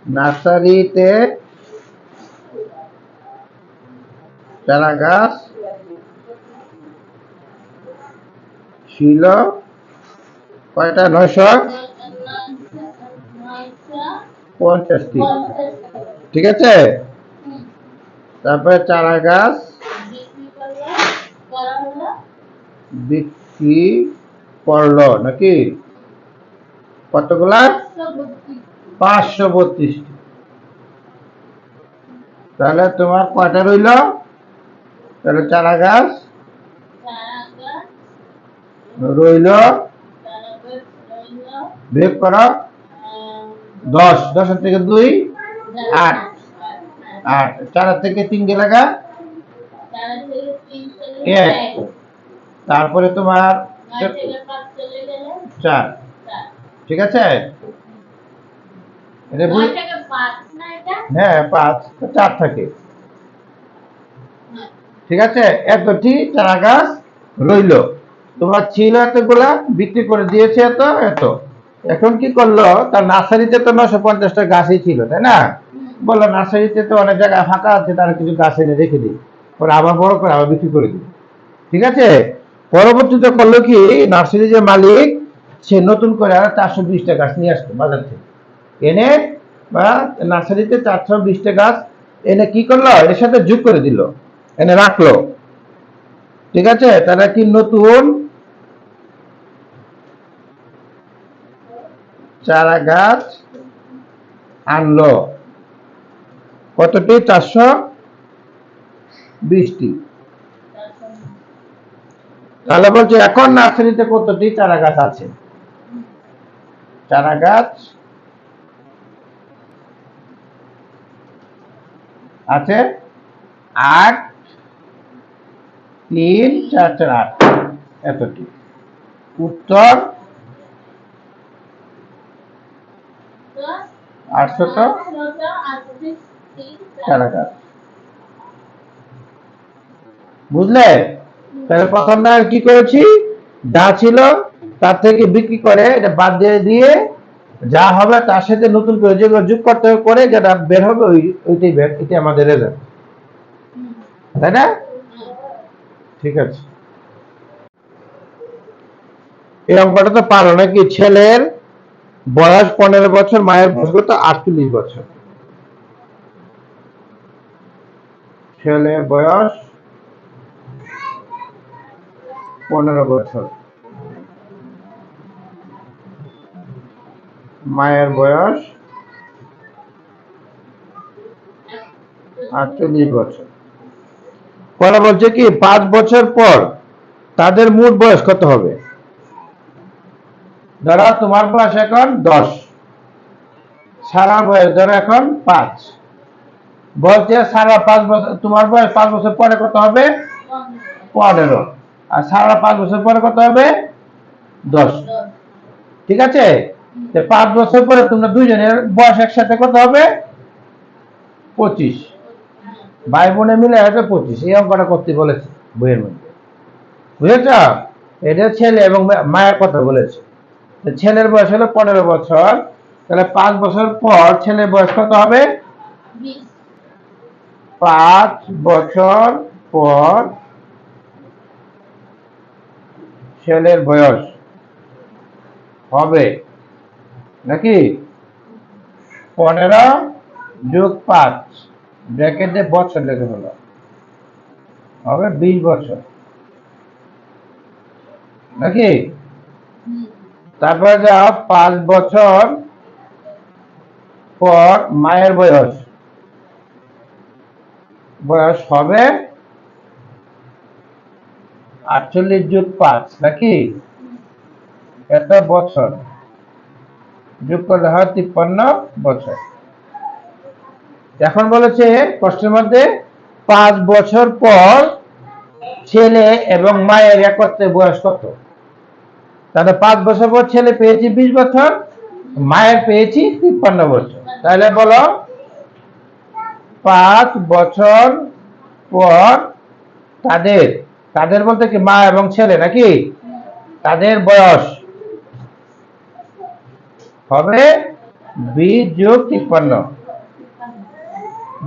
নার্সারিতে চারা গাছ ছিল কয়টা? 950টি। ঠিক আছে, তারপরে চারা গাছ বিক্রি করলো নাকি কতগুলা? 532টি। তাহলে তোমার কয়টা রইল? তাহলে চারা গাছ রইল, বিয়োগ করো 10, 10 থেকে 2 8, 8 4 থেকে 3 গেলে 1, তারপরে তোমার 4। ঠিক আছে, হ্যাঁ 5, 4 থাকে। ঠিক আছে, এতটি চারা গাছ রইল। তোমার ছিল এতগুলা, বিক্রি করে দিয়েছে এত এত। এখন কি করলো? তার নার্সারিতে তো 950টা গাছই ছিল, তাই না? বললো নার্সারিতে তো অনেক জায়গা ফাঁকা আছে, তারা কিছু গাছ এনে রেখে দিই, পরে আবার বড় করে আবার বিক্রি করে দিই। ঠিক আছে, পরবর্তীতে করলো কি, নার্সারি যে মালিক, সে নতুন করে আর 420টা গাছ নিয়ে আসতো বাজার থেকে এনে, বা নার্সারিতে 420টা গাছ এনে কি করলো, এর সাথে যোগ করে দিল, এনে রাখলো। ঠিক আছে, তারা কি নতুন চারা গাছ আনলো কতটি? 420টি। তাহলে বলছে এখন নার্সারিতে কতটি চারা গাছ আছে? চারা গাছ আছে 8, 3, 4, 4, 8 এতটি। উত্তর 800 চারা গাছ। বুঝলে? তাহলে প্রথমটা কি করেছি, যা ছিল তার থেকে বিক্রি করে এটা বাদ দিয়ে দিয়ে যা হবে তার সাথে নতুন করে যেগুলো যোগ করতে করে যেটা বের হবে ওইটাই বের, এটাই আমাদের রেজাল্ট, তাই না? ঠিক আছে, এই অঙ্কটা তো পারো নাকি? ছেলের বয়স 15 বছর, মায়ের বয়স কত? 48 বছর। ছেলের বয়স 15 বছর, মায়ের বয়স 48 বছর। পরে বলছে কি 5 বছর পর তাদের মোট বয়স কত হবে? ধরো তোমার বয়স এখন 10, সারা বয়স ধরো এখন 5, বলছে সারা 5 বছর, তোমার বয়স 5 বছর পরে কত হবে? 15, আর সারা 5 বছর পরে কত হবে? 10। ঠিক আছে, 5 বছর পরে তোমরা দুইজনের বয়স একসাথে কত হবে? 25, ভাই বোনে মিলে হবে 25। এই অঙ্কটা করতে বলেছে বইয়ের মধ্যে, বুঝেছ? এটা ছেলে এবং মায়ের কথা বলেছে। ছেলের বয়স হলো 15 বছর, তাহলে 5 বছর পর ছেলের বয়স কত হবে? 5 বছর পর ছেলের বয়স হবে নাকি 15 যোগ 5 ব্র্যাকেটে বছর লেখা হলো, হবে 20 বছর নাকি? তারপরে যাও 5 বছর পর মায়ের বয়স হবে 48 যোগ 5 নাকি? এত বছর যোগ করলে হয় 53 বছর। এখন বলেছে প্রশ্নের মধ্যে 5 বছর পর ছেলে এবং মায়ের একত্রে বয়স কত? তাহলে 5 বছর পর ছেলে পেয়েছি 20 বছর, মায়ের পেয়েছি 53 বছর। তাহলে বলো 5 বছর পর তাদের বলতে কি মা এবং ছেলে নাকি, তাদের বয়স হবে 20 যোগ 53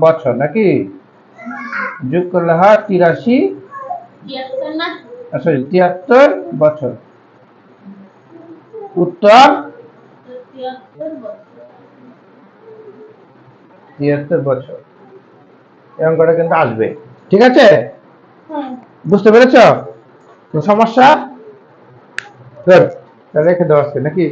বছর নাকি যোগ করলে হয় 83 সরি 73 বছর উত্তর 73 বছর এই অঙ্কটা কিন্তু আসবে ঠিক আছে বুঝতে পেরেছো কোনো সমস্যা গুড তাহলে রেখে দাও আজকে নাকি